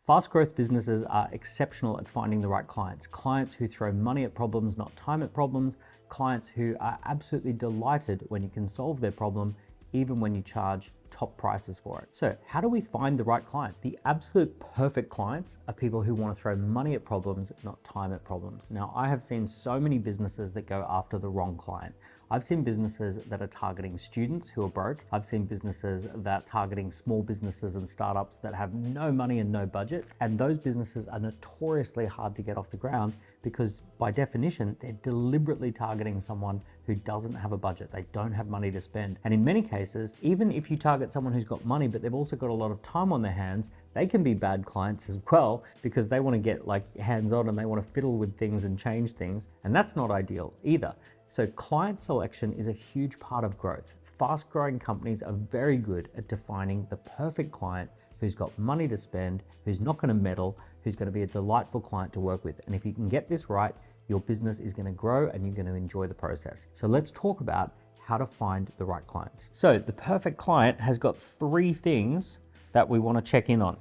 Fast growth businesses are exceptional at finding the right clients. Clients who throw money at problems, not time at problems. Clients who are absolutely delighted when you can solve their problem, even when you charge top prices for it. So how do we find the right clients? The absolute perfect clients are people who want to throw money at problems, not time at problems. Now, I have seen so many businesses that go after the wrong client. I've seen businesses that are targeting students who are broke. I've seen businesses that are targeting small businesses and startups that have no money and no budget. And those businesses are notoriously hard to get off the ground because by definition, they're deliberately targeting someone who doesn't have a budget. They don't have money to spend. And in many cases, even if you target someone who's got money, but they've also got a lot of time on their hands, they can be bad clients as well because they want to get like hands-on and they want to fiddle with things and change things. And that's not ideal either. So client selection is a huge part of growth. Fast growing companies are very good at defining the perfect client who's got money to spend, who's not going to meddle, who's going to be a delightful client to work with. And if you can get this right, your business is going to grow and you're going to enjoy the process. So let's talk about how to find the right clients. So the perfect client has got 3 things that we want to check in on.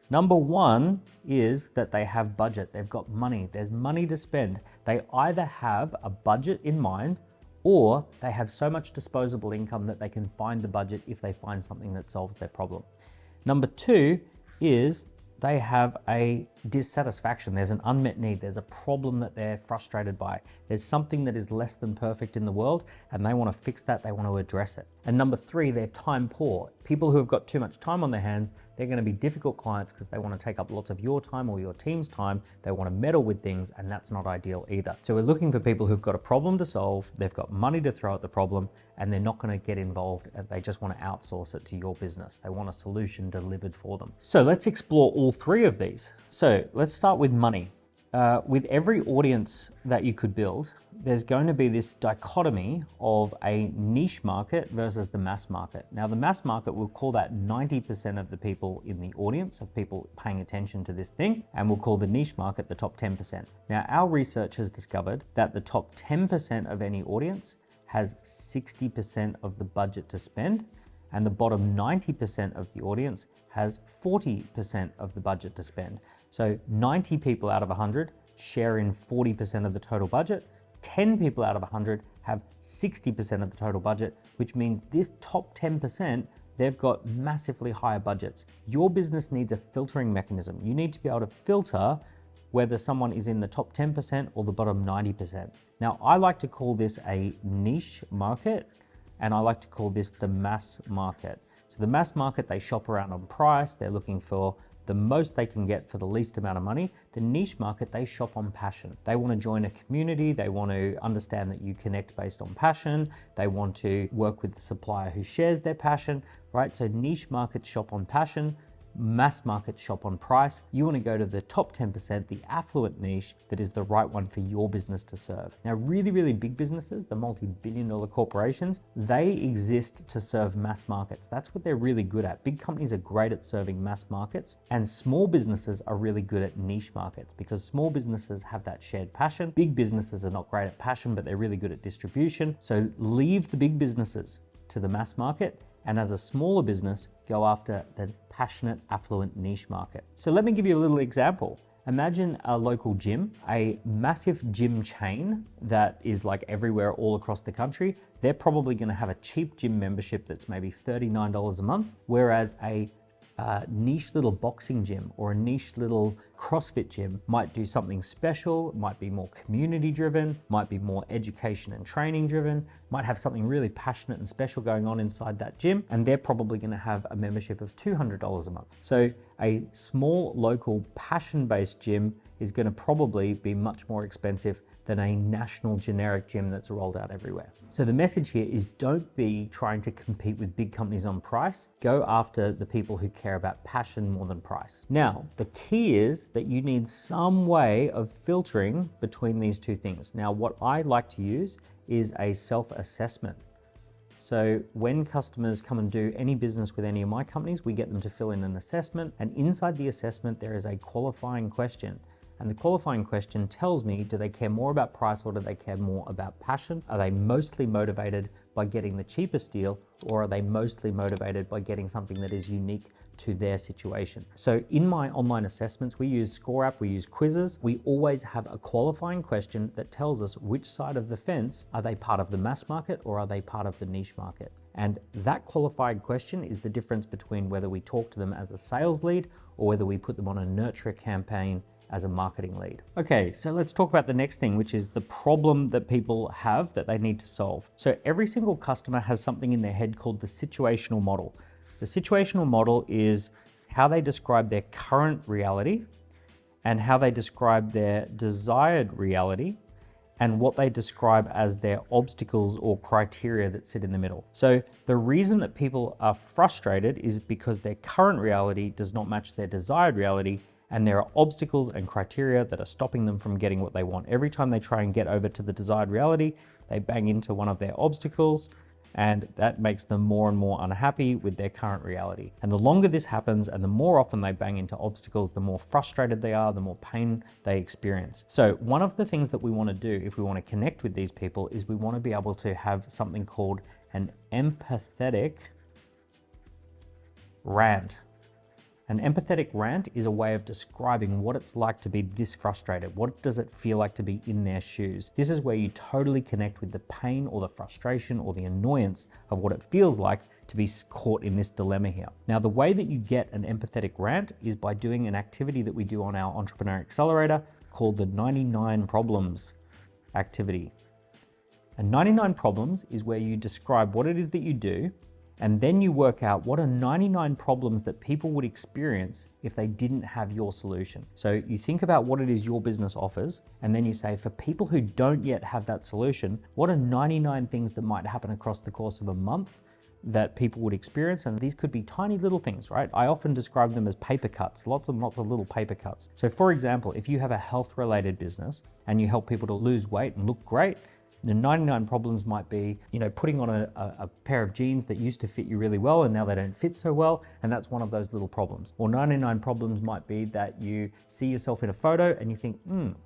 Number 1 is that they have budget. They've got money. There's money to spend. They either have a budget in mind or they have so much disposable income that they can find the budget if they find something that solves their problem. Number 2 is they have a dissatisfaction. There's an unmet need. There's a problem that they're frustrated by. There's something that is less than perfect in the world and they want to fix that. They want to address it. And number 3, they're time poor. People who have got too much time on their hands, they're going to be difficult clients because they want to take up lots of your time or your team's time. They want to meddle with things and that's not ideal either. So we're looking for people who've got a problem to solve. They've got money to throw at the problem and they're not going to get involved. They just want to outsource it to your business. They want a solution delivered for them. So let's explore all 3 of these. So let's start with money. With every audience that you could build, there's going to be this dichotomy of a niche market versus the mass market. Now, the mass market, we'll call that 90% of the people in the audience, of people paying attention to this thing, and we'll call the niche market the top 10%. Now, our research has discovered that the top 10% of any audience has 60% of the budget to spend, and the bottom 90% of the audience has 40% of the budget to spend. So 90 people out of 100 share in 40% of the total budget. 10 people out of 100 have 60% of the total budget, which means this top 10%, they've got massively higher budgets. Your business needs a filtering mechanism. You need to be able to filter whether someone is in the top 10% or the bottom 90%. Now, I like to call this a niche market, and I like to call this the mass market. So the mass market, they shop around on price. They're looking for the most they can get for the least amount of money. The niche market, they shop on passion. They want to join a community. They want to understand that you connect based on passion. They want to work with the supplier who shares their passion, right? So niche markets shop on passion. Mass markets shop on price. You want to go to the top 10%, the affluent niche that is the right one for your business to serve. Now, really, really big businesses, the multi-billion-dollar corporations, they exist to serve mass markets. That's what they're really good at. Big companies are great at serving mass markets, and small businesses are really good at niche markets because small businesses have that shared passion. Big businesses are not great at passion, but they're really good at distribution. So leave the big businesses to the mass market, and as a smaller business, go after the passionate, affluent niche market. So let me give you a little example. Imagine a local gym, a massive gym chain that is like everywhere all across the country. They're probably going to have a cheap gym membership that's maybe $39 a month, whereas a niche little boxing gym or a niche little CrossFit gym might do something special, might be more community driven, might be more education and training driven, might have something really passionate and special going on inside that gym, and they're probably going to have a membership of $200 a month. So a small local passion-based gym is going to probably be much more expensive than a national generic gym that's rolled out everywhere. So the message here is don't be trying to compete with big companies on price. Go after the people who care about passion more than price. Now, the key is that you need some way of filtering between these 2 things. Now, what I like to use is a self-assessment. So when customers come and do any business with any of my companies, we get them to fill in an assessment, and inside the assessment, there is a qualifying question. And the qualifying question tells me, do they care more about price or do they care more about passion? Are they mostly motivated by getting the cheapest deal, or are they mostly motivated by getting something that is unique to their situation. So in my online assessments, we use Score App, we use quizzes. We always have a qualifying question that tells us which side of the fence, are they part of the mass market or are they part of the niche market? And that qualifying question is the difference between whether we talk to them as a sales lead or whether we put them on a nurture campaign as a marketing lead. Okay, so let's talk about the next thing, which is the problem that people have that they need to solve. So every single customer has something in their head called the situational model. The situational model is how they describe their current reality and how they describe their desired reality and what they describe as their obstacles or criteria that sit in the middle. So the reason that people are frustrated is because their current reality does not match their desired reality, and there are obstacles and criteria that are stopping them from getting what they want. Every time they try and get over to the desired reality, they bang into one of their obstacles, and that makes them more and more unhappy with their current reality. And the longer this happens and the more often they bang into obstacles, the more frustrated they are, the more pain they experience. So one of the things that we want to do if we want to connect with these people is we want to be able to have something called an empathetic rant. An empathetic rant is a way of describing what it's like to be this frustrated. What does it feel like to be in their shoes? This is where you totally connect with the pain or the frustration or the annoyance of what it feels like to be caught in this dilemma here. Now, the way that you get an empathetic rant is by doing an activity that we do on our Entrepreneur Accelerator called the 99 Problems activity. And 99 Problems is where you describe what it is that you do, and then you work out what are 99 problems that people would experience if they didn't have your solution. So you think about what it is your business offers, and then you say, for people who don't yet have that solution, what are 99 things that might happen across the course of a month that people would experience? And these could be tiny little things, right? I often describe them as paper cuts, lots and lots of little paper cuts. So for example, if you have a health-related business and you help people to lose weight and look great, the 99 problems might be, putting on a pair of jeans that used to fit you really well and now they don't fit so well, and that's one of those little problems. Or 99 problems might be that you see yourself in a photo and you think,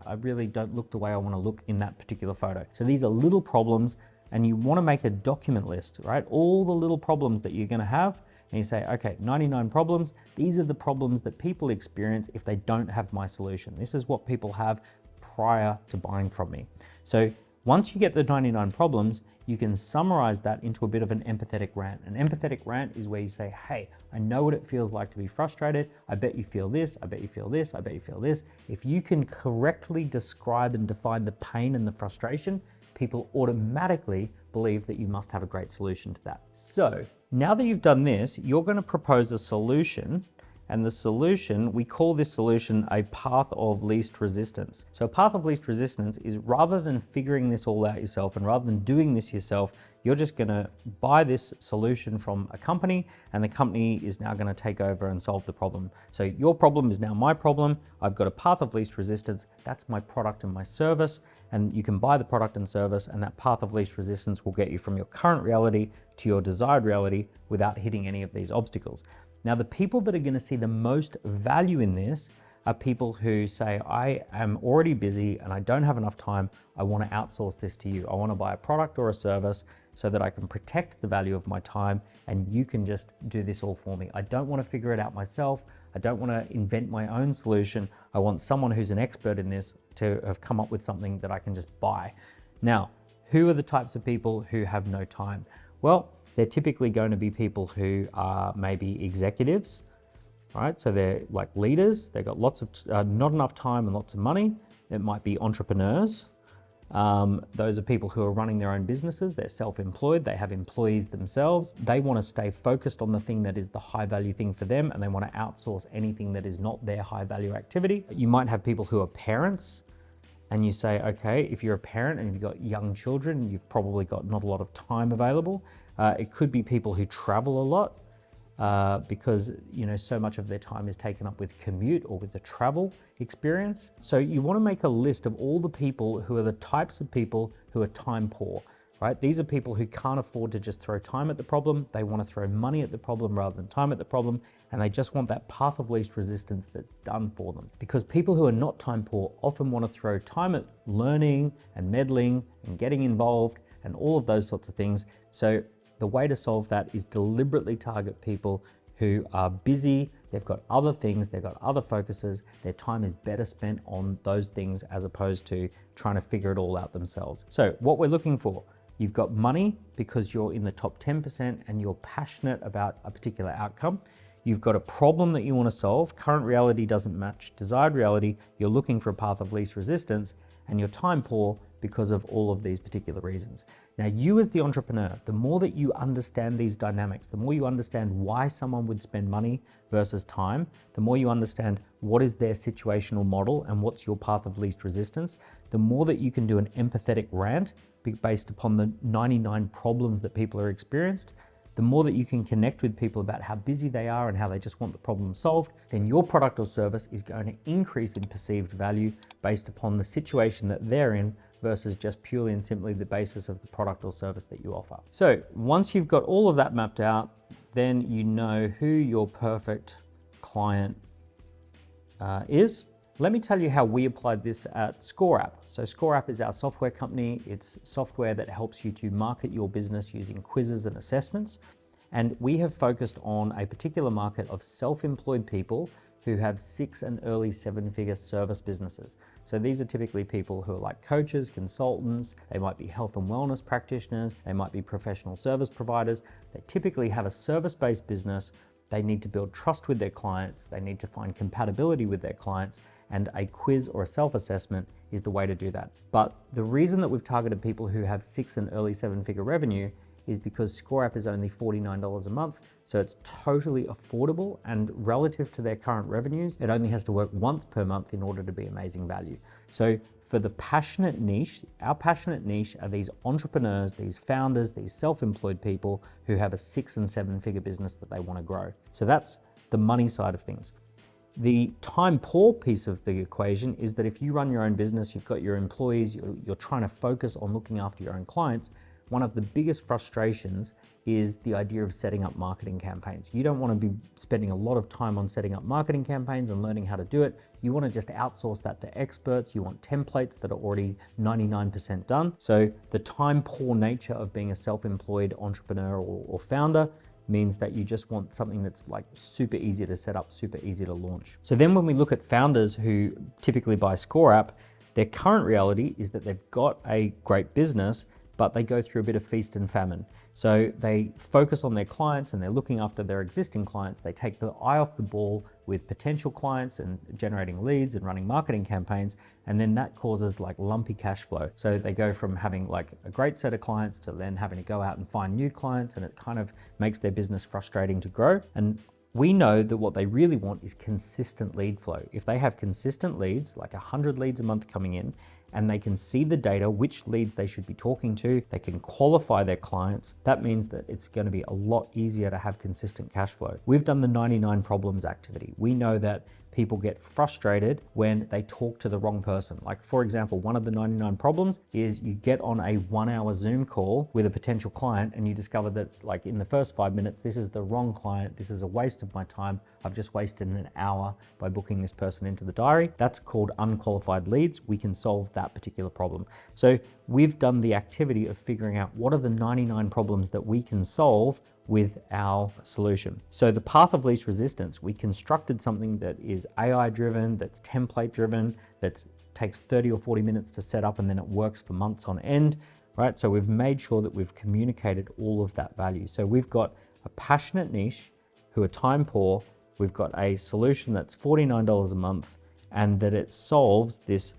I really don't look the way I want to look in that particular photo. So these are little problems, and you want to make a document list, right? All the little problems that you're going to have, and you say, okay, 99 problems, these are the problems that people experience if they don't have my solution. This is what people have prior to buying from me. So once you get the 99 problems, you can summarize that into a bit of an empathetic rant. An empathetic rant is where you say, hey, I know what it feels like to be frustrated. I bet you feel this, I bet you feel this, I bet you feel this. If you can correctly describe and define the pain and the frustration, people automatically believe that you must have a great solution to that. So now that you've done this, you're going to propose a solution. And the solution, we call this solution a path of least resistance. So a path of least resistance is, rather than figuring this all out yourself and rather than doing this yourself, you're just gonna buy this solution from a company, and the company is now gonna take over and solve the problem. So your problem is now my problem. I've got a path of least resistance. That's my product and my service. And you can buy the product and service, and that path of least resistance will get you from your current reality to your desired reality without hitting any of these obstacles. Now, the people that are going to see the most value in this are people who say, I am already busy and I don't have enough time. I want to outsource this to you. I want to buy a product or a service so that I can protect the value of my time and you can just do this all for me. I don't want to figure it out myself. I don't want to invent my own solution. I want someone who's an expert in this to have come up with something that I can just buy. Now, who are the types of people who have no time? Well, they're typically going to be people who are maybe executives, right? So they're like leaders. They've got lots of, not enough time and lots of money. It might be entrepreneurs. Those are people who are running their own businesses. They're self-employed. They have employees themselves. They want to stay focused on the thing that is the high value thing for them, and they want to outsource anything that is not their high value activity. You might have people who are parents, and you say, okay, if you're a parent and you've got young children, you've probably got not a lot of time available. It could be people who travel a lot because so much of their time is taken up with commute or with the travel experience. So you want to make a list of all the people who are the types of people who are time poor, right? These are people who can't afford to just throw time at the problem. They want to throw money at the problem rather than time at the problem. And they just want that path of least resistance that's done for them. Because people who are not time poor often want to throw time at learning and meddling and getting involved and all of those sorts of things. So the way to solve that is deliberately target people who are busy, they've got other things, they've got other focuses, their time is better spent on those things as opposed to trying to figure it all out themselves. So what we're looking for, you've got money because you're in the top 10% and you're passionate about a particular outcome. You've got a problem that you want to solve. Current reality doesn't match desired reality. You're looking for a path of least resistance, and you're time poor because of all of these particular reasons. Now, you as the entrepreneur, the more that you understand these dynamics, the more you understand why someone would spend money versus time, the more you understand what is their situational model and what's your path of least resistance, the more that you can do an empathetic rant based upon the 99 problems that people are experienced, the more that you can connect with people about how busy they are and how they just want the problem solved, then your product or service is going to increase in perceived value based upon the situation that they're in versus just purely and simply the basis of the product or service that you offer. So once you've got all of that mapped out, then you know who your perfect client is. Let me tell you how we applied this at ScoreApp. So ScoreApp is our software company. It's software that helps you to market your business using quizzes and assessments. And we have focused on a particular market of self-employed people who have 6 and early 7-figure service businesses. So these are typically people who are like coaches, consultants, they might be health and wellness practitioners, they might be professional service providers. They typically have a service-based business. They need to build trust with their clients. They need to find compatibility with their clients, and a quiz or a self-assessment is the way to do that. But the reason that we've targeted people who have 6 and early 7-figure revenue is because ScoreApp is only $49 a month. So it's totally affordable, and relative to their current revenues, it only has to work once per month in order to be amazing value. So for the passionate niche, our passionate niche are these entrepreneurs, these founders, these self-employed people who have a 6 and 7-figure business that they want to grow. So that's the money side of things. The time poor piece of the equation is that if you run your own business, you've got your employees, you're trying to focus on looking after your own clients, one of the biggest frustrations is the idea of setting up marketing campaigns. You don't want to be spending a lot of time on setting up marketing campaigns and learning how to do it. You want to just outsource that to experts. You want templates that are already 99% done. So the time poor nature of being a self-employed entrepreneur or founder means that you just want something that's like super easy to set up, super easy to launch. So then when we look at founders who typically buy ScoreApp, their current reality is that they've got a great business, but they go through a bit of feast and famine. So they focus on their clients and they're looking after their existing clients. They take the eye off the ball with potential clients and generating leads and running marketing campaigns. And then that causes like lumpy cash flow. So they go from having like a great set of clients to then having to go out and find new clients, and it kind of makes their business frustrating to grow. And we know that what they really want is consistent lead flow. If they have consistent leads, like 100 leads a month coming in, and they can see the data, which leads they should be talking to, they can qualify their clients, that means that it's going to be a lot easier to have consistent cash flow. We've done the 99 problems activity. We know that people get frustrated when they talk to the wrong person. Like for example, one of the 99 problems is you get on a 1-hour Zoom call with a potential client and you discover that like in the first 5 minutes, this is the wrong client. This is a waste of my time. I've just wasted an hour by booking this person into the diary. That's called unqualified leads. We can solve that particular problem. So we've done the activity of figuring out what are the 99 problems that we can solve with our solution. So the path of least resistance, we constructed something that is AI driven, that's template driven, that takes 30 or 40 minutes to set up and then it works for months on end, right? So we've made sure that we've communicated all of that value. So we've got a passionate niche who are time poor. We've got a solution that's $49 a month and that it solves this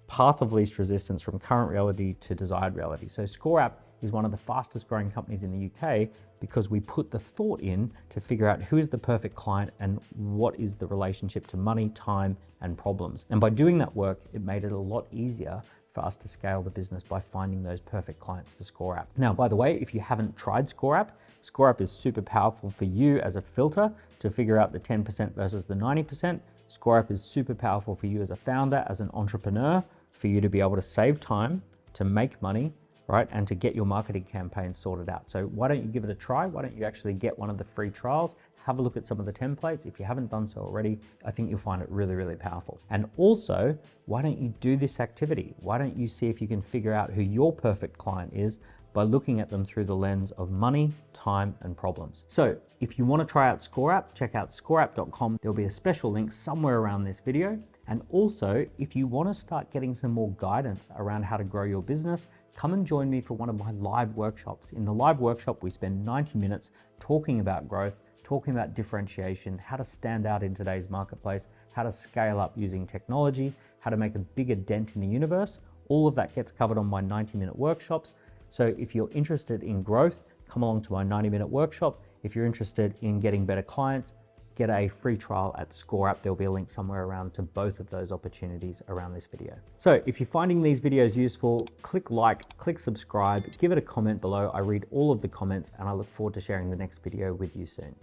path of least resistance from current reality to desired reality. So ScoreApp is one of the fastest growing companies in the UK because we put the thought in to figure out who is the perfect client and what is the relationship to money, time, and problems. And by doing that work, it made it a lot easier for us to scale the business by finding those perfect clients for ScoreApp. Now, by the way, if you haven't tried ScoreApp, ScoreApp is super powerful for you as a filter to figure out the 10% versus the 90%. ScoreApp is super powerful for you as a founder, as an entrepreneur, for you to be able to save time, to make money, right? And to get your marketing campaign sorted out. So why don't you give it a try? Why don't you actually get one of the free trials? Have a look at some of the templates. If you haven't done so already, I think you'll find it really, really powerful. And also, why don't you do this activity? Why don't you see if you can figure out who your perfect client is by looking at them through the lens of money, time, and problems. So if you want to try out ScoreApp, check out scoreapp.com. There'll be a special link somewhere around this video. And also, if you want to start getting some more guidance around how to grow your business, come and join me for one of my live workshops. In the live workshop, we spend 90 minutes talking about growth, talking about differentiation, how to stand out in today's marketplace, how to scale up using technology, how to make a bigger dent in the universe. All of that gets covered on my 90-minute workshops. So if you're interested in growth, come along to my 90-minute workshop. If you're interested in getting better clients, get a free trial at ScoreApp. There'll be a link somewhere around to both of those opportunities around this video. So if you're finding these videos useful, click like, click subscribe, give it a comment below. I read all of the comments and I look forward to sharing the next video with you soon.